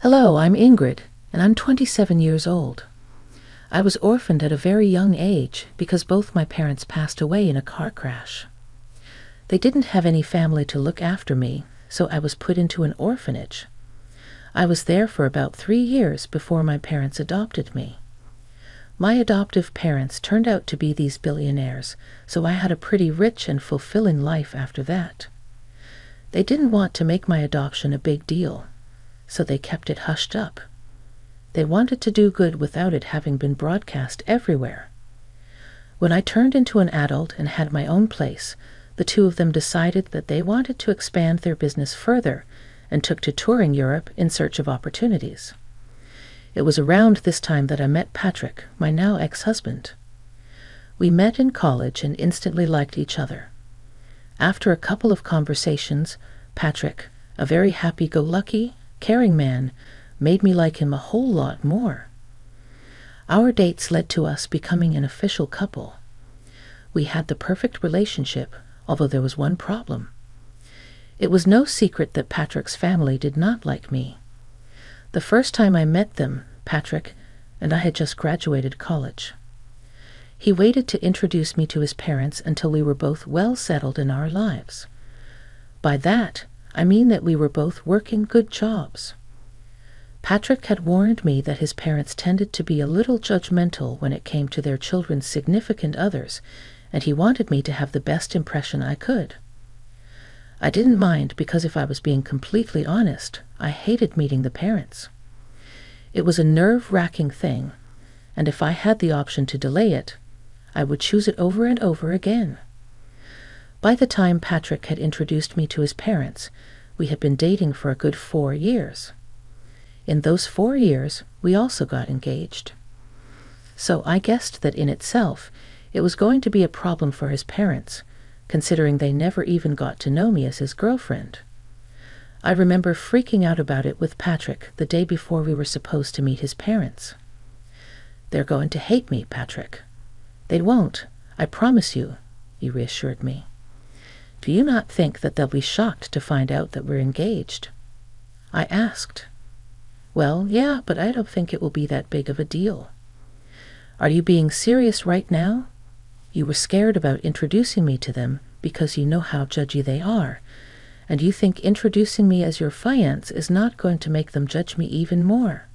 Hello, I'm Ingrid, and I'm 27 years old. I was orphaned at a very young age because both my parents passed away in a car crash. They didn't have any family to look after me, so I was put into an orphanage. I was there for about 3 years before my parents adopted me. My adoptive parents turned out to be these billionaires, so I had a pretty rich and fulfilling life after that. They didn't want to make my adoption a big deal, so they kept it hushed up. They wanted to do good without it having been broadcast everywhere. When I turned into an adult and had my own place, the two of them decided that they wanted to expand their business further and took to touring Europe in search of opportunities. It was around this time that I met Patrick, my now ex-husband. We met in college and instantly liked each other. After a couple of conversations, Patrick, a very happy-go-lucky, caring man, made me like him a whole lot more. Our dates led to us becoming an official couple. We had the perfect relationship, although there was one problem. It was no secret that Patrick's family did not like me. The first time I met them, Patrick and I had just graduated college. He waited to introduce me to his parents until we were both well settled in our lives. By that, I mean that we were both working good jobs. Patrick had warned me that his parents tended to be a little judgmental when it came to their children's significant others, and he wanted me to have the best impression I could. I didn't mind because if I was being completely honest, I hated meeting the parents. It was a nerve-wracking thing, and if I had the option to delay it, I would choose it over and over again. By the time Patrick had introduced me to his parents, we had been dating for a good 4 years. In those 4 years, we also got engaged. So I guessed that in itself, it was going to be a problem for his parents, considering they never even got to know me as his girlfriend. I remember freaking out about it with Patrick the day before we were supposed to meet his parents. "They're going to hate me, Patrick." "They won't, I promise you," he reassured me. "Do you not think that they'll be shocked to find out that we're engaged?" I asked. "Well, yeah, but I don't think it will be that big of a deal." "Are you being serious right now? You were scared about introducing me to them because you know how judgy they are, and you think introducing me as your fiancé is not going to make them judge me even more?"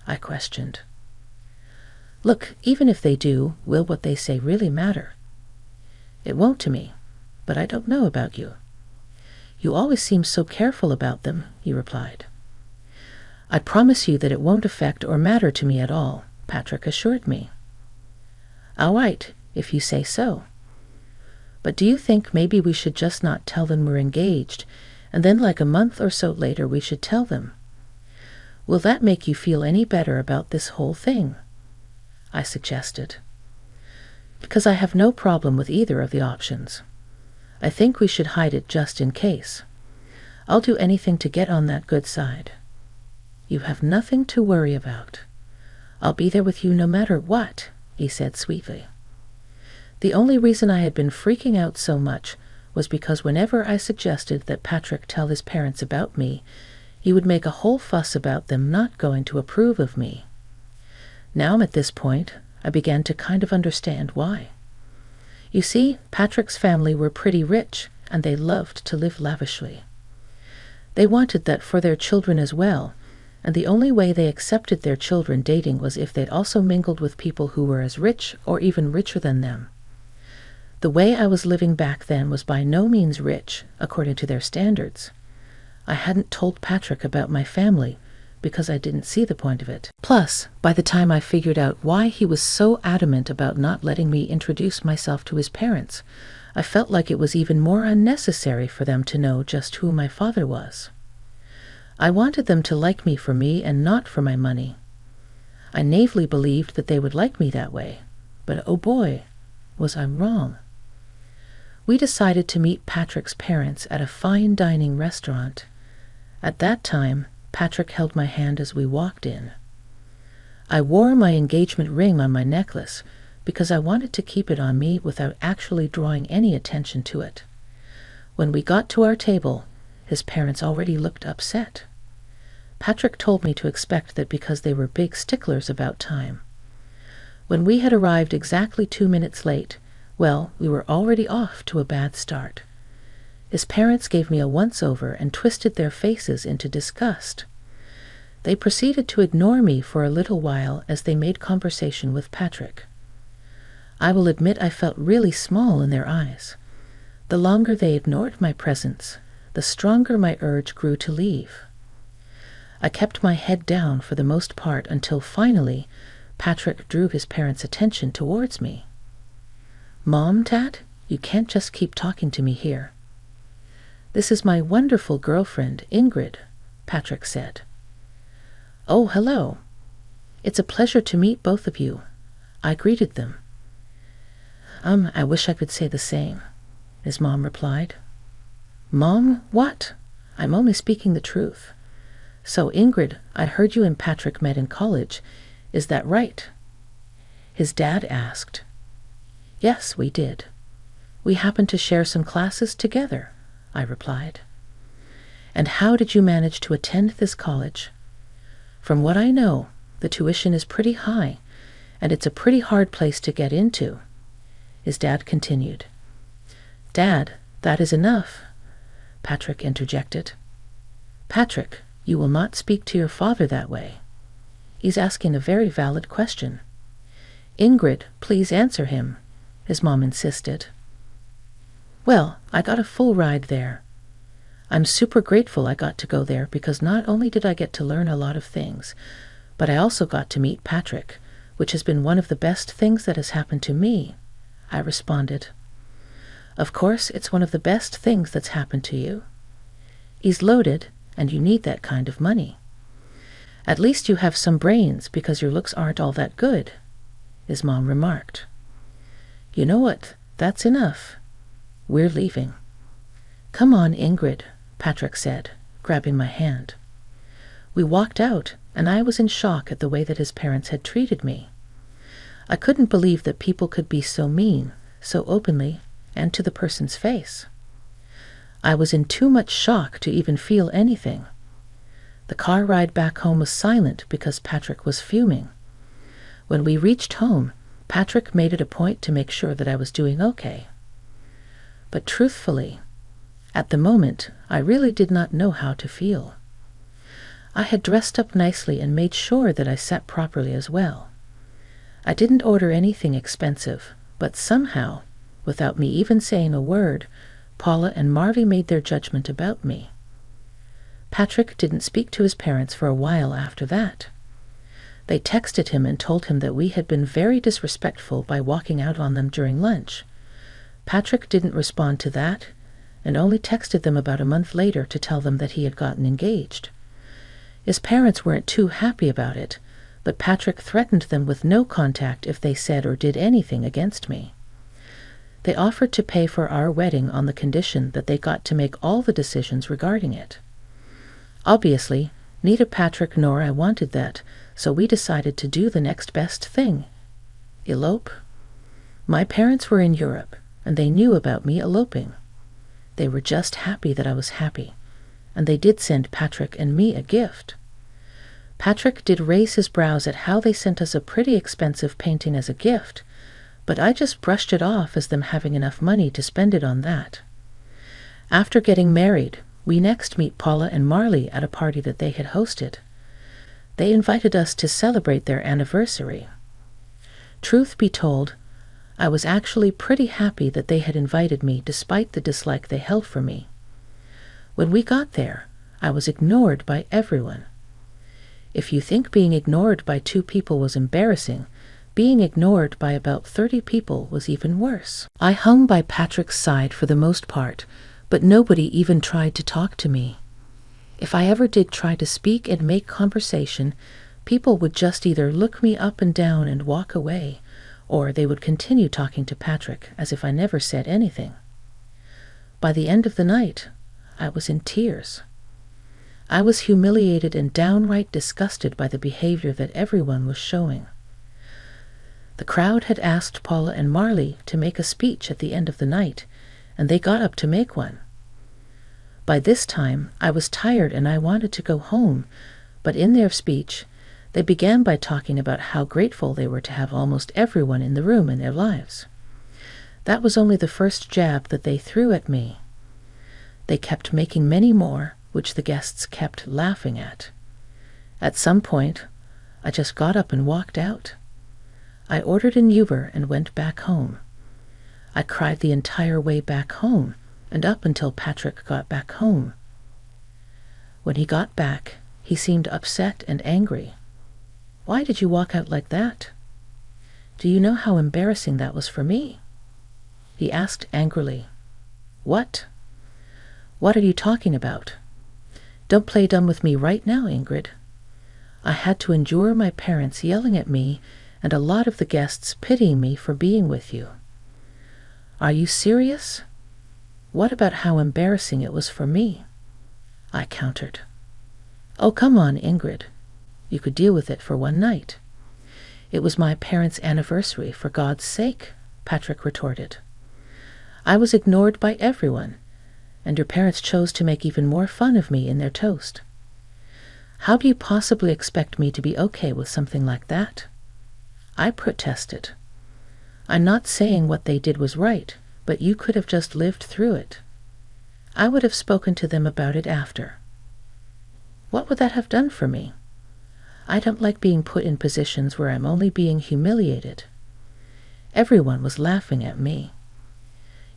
I questioned. "Look, even if they do, will what they say really matter?" "It won't to me, but I don't know about you." "You always seem so careful about them," he replied. "I promise you that it won't affect or matter to me at all," Patrick assured me. "All right, if you say so. But do you think maybe we should just not tell them we're engaged, and then like a month or so later we should tell them? Will that make you feel any better about this whole thing?" I suggested. "Because I have no problem with either of the options. I think we should hide it just in case. I'll do anything to get on that good side." "You have nothing to worry about. I'll be there with you no matter what," he said sweetly. The only reason I had been freaking out so much was because whenever I suggested that Patrick tell his parents about me, he would make a whole fuss about them not going to approve of me. Now at this point, I began to kind of understand why. You see, Patrick's family were pretty rich, and they loved to live lavishly. They wanted that for their children as well, and the only way they accepted their children dating was if they'd also mingled with people who were as rich or even richer than them. The way I was living back then was by no means rich, according to their standards. I hadn't told Patrick about my family because I didn't see the point of it. Plus, by the time I figured out why he was so adamant about not letting me introduce myself to his parents, I felt like it was even more unnecessary for them to know just who my father was. I wanted them to like me for me and not for my money. I naively believed that they would like me that way, but oh boy, was I wrong. We decided to meet Patrick's parents at a fine dining restaurant. At that time, Patrick held my hand as we walked in. I wore my engagement ring on my necklace because I wanted to keep it on me without actually drawing any attention to it. When we got to our table, his parents already looked upset. Patrick told me to expect that because they were big sticklers about time. When we had arrived exactly 2 minutes late, well, we were already off to a bad start. His parents gave me a once-over and twisted their faces into disgust. They proceeded to ignore me for a little while as they made conversation with Patrick. I will admit I felt really small in their eyes. The longer they ignored my presence, the stronger my urge grew to leave. I kept my head down for the most part until finally Patrick drew his parents' attention towards me. "Mom, Dad, you can't just keep talking to me here." "This is my wonderful girlfriend, Ingrid," Patrick said. "Oh, hello. It's a pleasure to meet both of you," I greeted them. I wish I could say the same," his mom replied. "Mom, what? I'm only speaking the truth. So, Ingrid, I heard you and Patrick met in college. Is that right?" his dad asked. "Yes, we did. We happened to share some classes together," I replied. "And how did you manage to attend this college?" "From what I know, the tuition is pretty high, and it's a pretty hard place to get into," his dad continued. "Dad, that is enough," Patrick interjected. "Patrick, you will not speak to your father that way. He's asking a very valid question. Ingrid, please answer him," his mom insisted. "Well, I got a full ride there. I'm super grateful I got to go there because not only did I get to learn a lot of things, but I also got to meet Patrick, which has been one of the best things that has happened to me," I responded. "Of course, it's one of the best things that's happened to you. He's loaded, and you need that kind of money. At least you have some brains because your looks aren't all that good," his mom remarked. "You know what? That's enough. We're leaving." "Come on, Ingrid," Patrick said, grabbing my hand. We walked out, and I was in shock at the way that his parents had treated me. I couldn't believe that people could be so mean, so openly, and to the person's face. I was in too much shock to even feel anything. The car ride back home was silent because Patrick was fuming. When we reached home, Patrick made it a point to make sure that I was doing okay. But truthfully, at the moment, I really did not know how to feel. I had dressed up nicely and made sure that I sat properly as well. I didn't order anything expensive, but somehow, without me even saying a word, Paula and Marley made their judgment about me. Patrick didn't speak to his parents for a while after that. They texted him and told him that we had been very disrespectful by walking out on them during lunch. Patrick didn't respond to that, and only texted them about a month later to tell them that he had gotten engaged. His parents weren't too happy about it, but Patrick threatened them with no contact if they said or did anything against me. They offered to pay for our wedding on the condition that they got to make all the decisions regarding it. Obviously, neither Patrick nor I wanted that, so we decided to do the next best thing. Elope. My parents were in Europe, and they knew about me eloping. They were just happy that I was happy, and they did send Patrick and me a gift. Patrick did raise his brows at how they sent us a pretty expensive painting as a gift, but I just brushed it off as them having enough money to spend it on that. After getting married, we next meet Paula and Marley at a party that they had hosted. They invited us to celebrate their anniversary. Truth be told, I was actually pretty happy that they had invited me despite the dislike they held for me. When we got there, I was ignored by everyone. If you think being ignored by 2 people was embarrassing, being ignored by about 30 people was even worse. I hung by Patrick's side for the most part, but nobody even tried to talk to me. If I ever did try to speak and make conversation, people would just either look me up and down and walk away, or they would continue talking to Patrick as if I never said anything. By the end of the night, I was in tears. I was humiliated and downright disgusted by the behavior that everyone was showing. The crowd had asked Paula and Marley to make a speech at the end of the night, and they got up to make one. By this time, I was tired and I wanted to go home, But in their speech, they began by talking about how grateful they were to have almost everyone in the room in their lives. That was only the first jab that they threw at me. They kept making many more, which the guests kept laughing at. At some point, I just got up and walked out. I ordered an Uber and went back home. I cried the entire way back home and up until Patrick got back home. When he got back, he seemed upset and angry. "Why did you walk out like that? Do you know how embarrassing that was for me?" He asked angrily. "What? What are you talking about? Don't play dumb with me right now, Ingrid. I had to endure my parents yelling at me and a lot of the guests pitying me for being with you. Are you serious? What about how embarrassing it was for me?" I countered. "Oh, come on, Ingrid. You could deal with it for one night. It was my parents' anniversary, for God's sake," Patrick retorted. "I was ignored by everyone, and your parents chose to make even more fun of me in their toast. How do you possibly expect me to be okay with something like that?" I protested. "I'm not saying what they did was right, but you could have just lived through it. I would have spoken to them about it after." What would that have done for me? I don't like being put in positions where I'm only being humiliated. Everyone was laughing at me.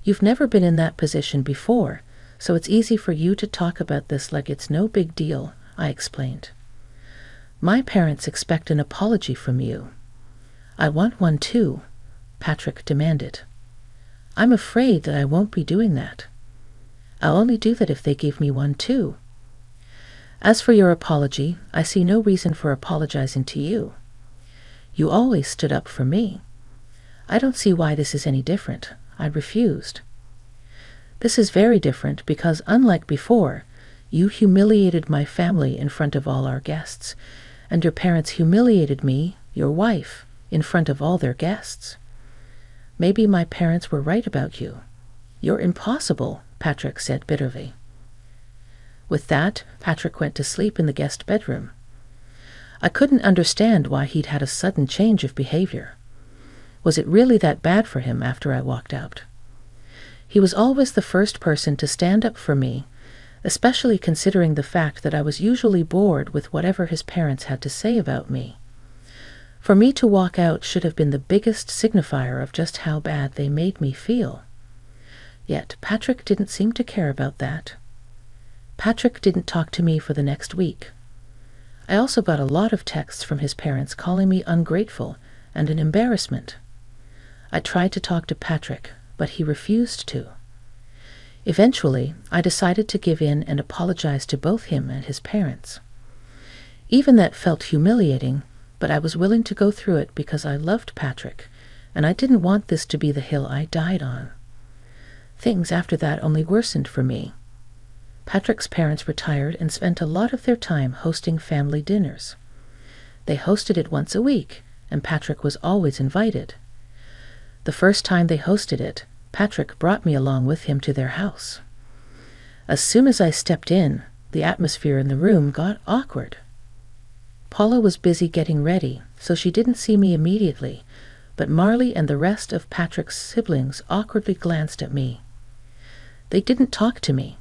"You've never been in that position before, so it's easy for you to talk about this like it's no big deal," I explained. "My parents expect an apology from you." "I want one too," Patrick demanded. "I'm afraid that I won't be doing that. I'll only do that if they give me one too. As for your apology, I see no reason for apologizing to you. You always stood up for me. I don't see why this is any different." I refused. "This is very different because, unlike before, you humiliated my family in front of all our guests, and your parents humiliated me, your wife, in front of all their guests. Maybe my parents were right about you. You're impossible," Patrick said bitterly. With that, Patrick went to sleep in the guest bedroom. I couldn't understand why he'd had a sudden change of behavior. Was it really that bad for him after I walked out? He was always the first person to stand up for me, especially considering the fact that I was usually bored with whatever his parents had to say about me. For me to walk out should have been the biggest signifier of just how bad they made me feel. Yet Patrick didn't seem to care about that. Patrick didn't talk to me for the next week. I also got a lot of texts from his parents calling me ungrateful and an embarrassment. I tried to talk to Patrick, but he refused to. Eventually, I decided to give in and apologize to both him and his parents. Even that felt humiliating, but I was willing to go through it because I loved Patrick, and I didn't want this to be the hill I died on. Things after that only worsened for me. Patrick's parents retired and spent a lot of their time hosting family dinners. They hosted it once a week, and Patrick was always invited. The first time they hosted it, Patrick brought me along with him to their house. As soon as I stepped in, the atmosphere in the room got awkward. Paula was busy getting ready, so she didn't see me immediately, but Marley and the rest of Patrick's siblings awkwardly glanced at me. They didn't talk to me,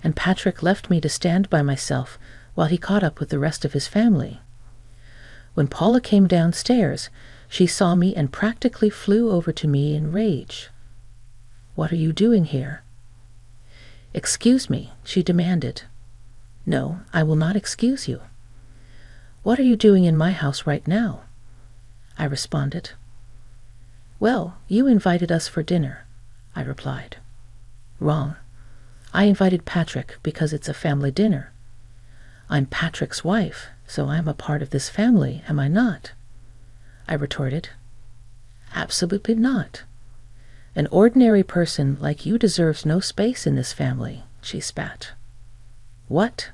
and Patrick left me to stand by myself while he caught up with the rest of his family. When Paula came downstairs, she saw me and practically flew over to me in rage. "What are you doing here?" "Excuse me," she demanded. "No, I will not excuse you." "What are you doing in my house right now?" I responded. "Well, you invited us for dinner," I replied. "Wrong. I invited Patrick because it's a family dinner. I'm Patrick's wife, so I'm a part of this family, am I not?" I retorted. "Absolutely not. An ordinary person like you deserves no space in this family," she spat. "What?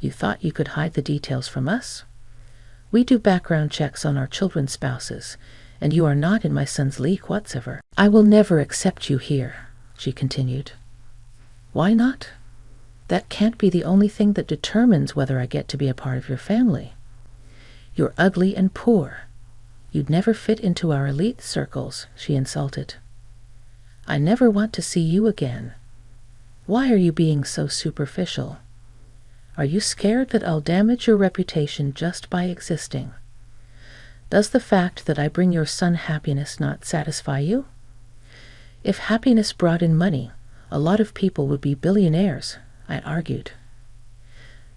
You thought you could hide the details from us? We do background checks on our children's spouses, and you are not in my son's league whatsoever. I will never accept you here," she continued. "Why not?" That can't be the only thing that determines whether I get to be a part of your family. You're ugly and poor. You'd never fit into our elite circles, she insulted. I never want to see you again. Why are you being so superficial? Are you scared that I'll damage your reputation just by existing? Does the fact that I bring your son happiness not satisfy you? If happiness brought in money, a lot of people would be billionaires, I argued.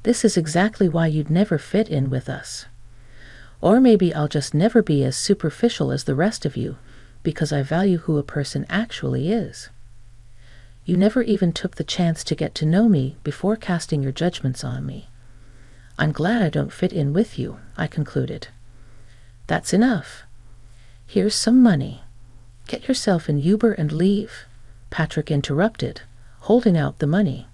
This is exactly why you'd never fit in with us. Or maybe I'll just never be as superficial as the rest of you, because I value who a person actually is. You never even took the chance to get to know me before casting your judgments on me. I'm glad I don't fit in with you, I concluded. That's enough. Here's some money. Get yourself an Uber and leave, Patrick interrupted, holding out the money.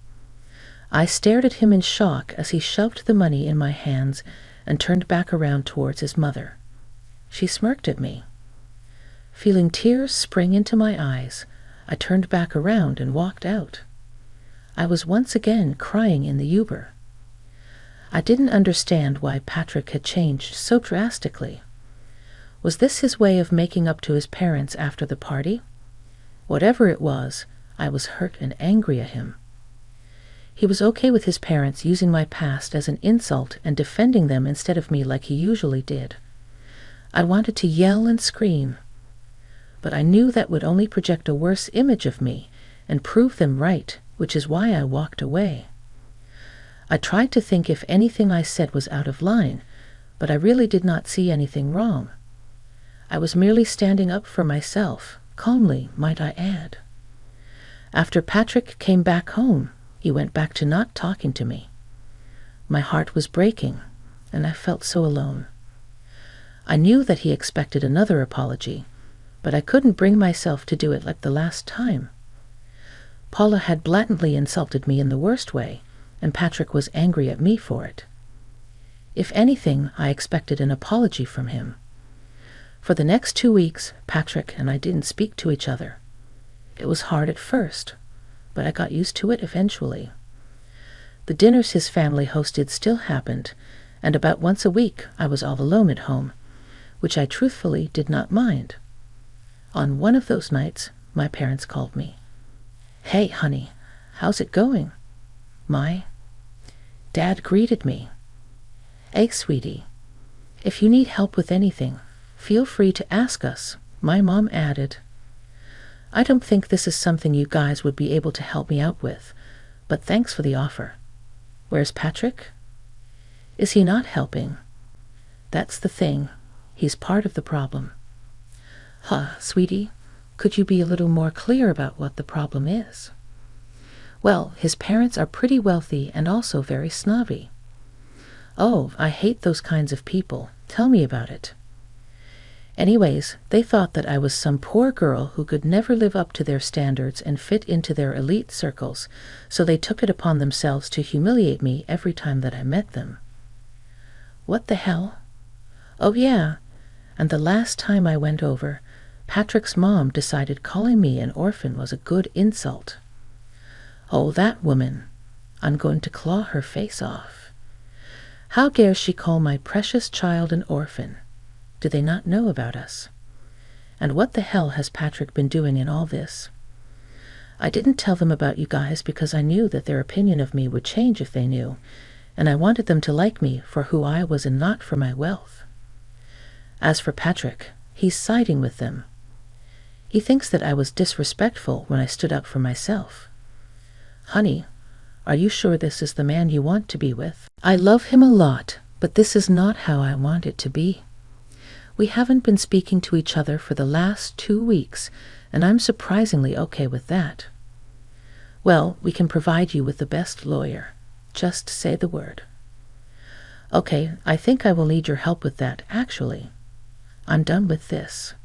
I stared at him in shock as he shoved the money in my hands and turned back around towards his mother. She smirked at me. Feeling tears spring into my eyes, I turned back around and walked out. I was once again crying in the Uber. I didn't understand why Patrick had changed so drastically. Was this his way of making up to his parents after the party? Whatever it was, I was hurt and angry at him. He was okay with his parents using my past as an insult and defending them instead of me like he usually did. I wanted to yell and scream, but I knew that would only project a worse image of me and prove them right, which is why I walked away. I tried to think if anything I said was out of line, but I really did not see anything wrong. I was merely standing up for myself, calmly, might I add. After Patrick came back home, he went back to not talking to me. My heart was breaking, and I felt so alone. I knew that he expected another apology, but I couldn't bring myself to do it like the last time. Paula had blatantly insulted me in the worst way, and Patrick was angry at me for it. If anything, I expected an apology from him. For the next 2 weeks, Patrick and I didn't speak to each other. It was hard at first, but I got used to it eventually. The dinners his family hosted still happened, and about once a week I was all alone at home, which I truthfully did not mind. On one of those nights, my parents called me. "Hey, honey, how's it going?" Dad greeted me. "Hey, sweetie, if you need help with anything, feel free to ask us," my mom added. "I don't think this is something you guys would be able to help me out with, but thanks for the offer. Where's Patrick? Is he not helping? That's the thing. He's part of the problem." Sweetie, could you be a little more clear about what the problem is?" "Well, his parents are pretty wealthy and also very snobby." "Oh, I hate those kinds of people. Tell me about it." "Anyways, they thought that I was some poor girl who could never live up to their standards and fit into their elite circles, so they took it upon themselves to humiliate me every time that I met them." "What the hell?" "Oh yeah, and the last time I went over, Patrick's mom decided calling me an orphan was a good insult. Oh, that woman. I'm going to claw her face off. How dare she call my precious child an orphan? Do they not know about us? And what the hell has Patrick been doing in all this? I didn't tell them about you guys because I knew that their opinion of me would change if they knew, and I wanted them to like me for who I was and not for my wealth. As for Patrick, he's siding with them. He thinks that I was disrespectful when I stood up for myself. Honey, are you sure this is the man you want to be with? I love him a lot, but this is not how I want it to be. We haven't been speaking to each other for the last 2 weeks, and I'm surprisingly okay with that. Well, we can provide you with the best lawyer. Just say the word. Okay, I think I will need your help with that, actually. I'm done with this.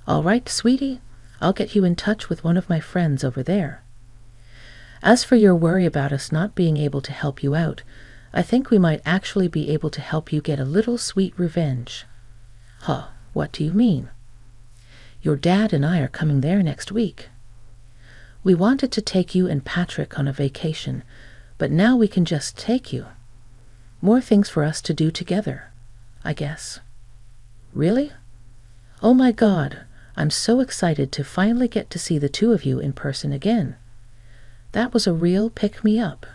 All right, sweetie, I'll get you in touch with one of my friends over there. As for your worry about us not being able to help you out, I think we might actually be able to help you get a little sweet revenge. What do you mean? Your dad and I are coming there next week. We wanted to take you and Patrick on a vacation, but now we can just take you. More things for us to do together, I guess. Really? Oh my God, I'm so excited to finally get to see the two of you in person again. That was a real pick-me-up.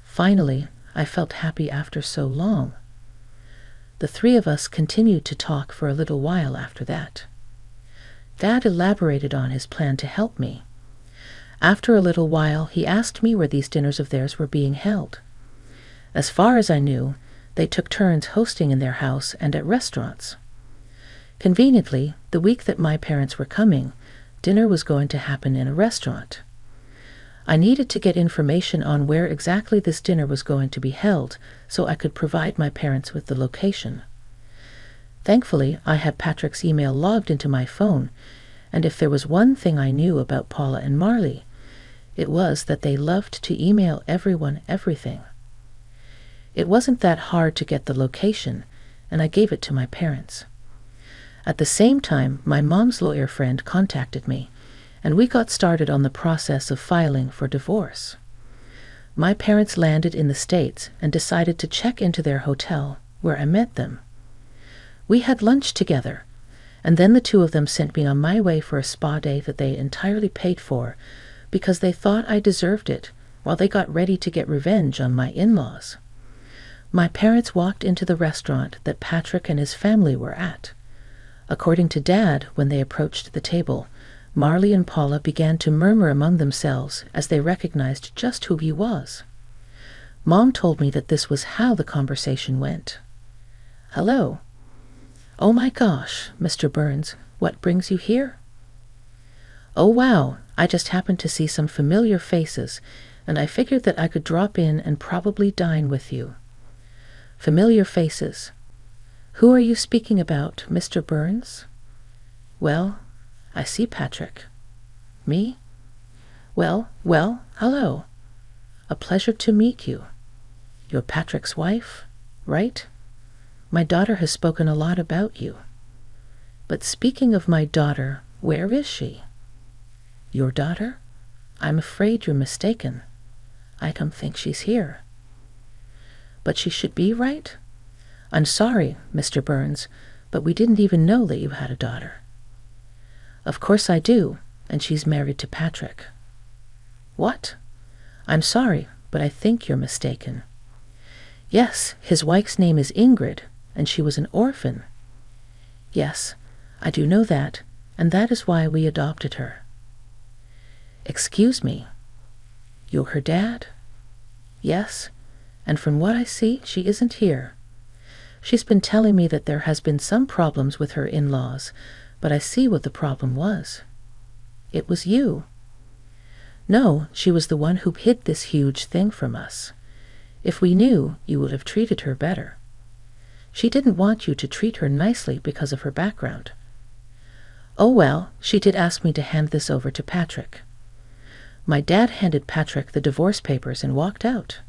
Finally, I felt happy after so long. The three of us continued to talk for a little while after that. Dad elaborated on his plan to help me. After a little while, he asked me where these dinners of theirs were being held. As far as I knew, they took turns hosting in their house and at restaurants. Conveniently, the week that my parents were coming, dinner was going to happen in a restaurant. I needed to get information on where exactly this dinner was going to be held so I could provide my parents with the location. Thankfully, I had Patrick's email logged into my phone, and if there was one thing I knew about Paula and Marley, it was that they loved to email everyone everything. It wasn't that hard to get the location, and I gave it to my parents. At the same time, my mom's lawyer friend contacted me, and we got started on the process of filing for divorce. My parents landed in the States and decided to check into their hotel, where I met them. We had lunch together, and then the two of them sent me on my way for a spa day that they entirely paid for because they thought I deserved it while they got ready to get revenge on my in-laws. My parents walked into the restaurant that Patrick and his family were at. According to Dad, when they approached the table, Marley and Paula began to murmur among themselves as they recognized just who he was. Mom told me that this was how the conversation went. "Hello. Oh my gosh, Mr. Burns, what brings you here?" "Oh wow, I just happened to see some familiar faces, and I figured that I could drop in and probably dine with you." "Familiar faces. Who are you speaking about, Mr. Burns?" "Well, I see Patrick." "Me? Well, hello. A pleasure to meet you. You're Patrick's wife, right? My daughter has spoken a lot about you. But speaking of my daughter, where is she?" "Your daughter? I'm afraid you're mistaken. I don't think she's here." "But she should be, right? I'm sorry, Mr. Burns, but we didn't even know that you had a daughter." "Of course I do, and she's married to Patrick." "What? I'm sorry, but I think you're mistaken. Yes, his wife's name is Ingrid, and she was an orphan." "Yes, I do know that, and that is why we adopted her." "Excuse me. You're her dad?" "Yes, and from what I see, she isn't here. She's been telling me that there has been some problems with her in-laws, but I see what the problem was. It was you." "No, she was the one who hid this huge thing from us. If we knew, you would have treated her better. She didn't want you to treat her nicely because of her background." "Oh well, she did ask me to hand this over to Patrick." My dad handed Patrick the divorce papers and walked out.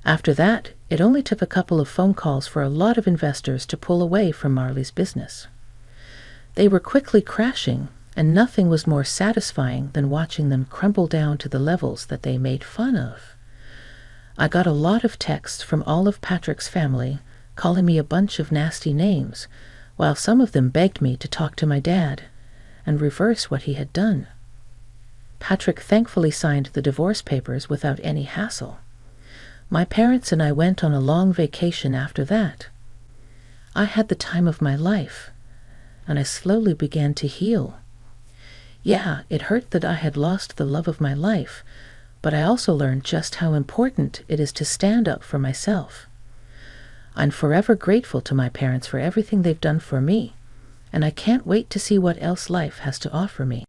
After that, it only took a couple of phone calls for a lot of investors to pull away from Marley's business. They were quickly crashing, and nothing was more satisfying than watching them crumble down to the levels that they made fun of. I got a lot of texts from all of Patrick's family calling me a bunch of nasty names, while some of them begged me to talk to my dad and reverse what he had done. Patrick thankfully signed the divorce papers without any hassle. My parents and I went on a long vacation after that. I had the time of my life, and I slowly began to heal. Yeah, it hurt that I had lost the love of my life, but I also learned just how important it is to stand up for myself. I'm forever grateful to my parents for everything they've done for me, and I can't wait to see what else life has to offer me.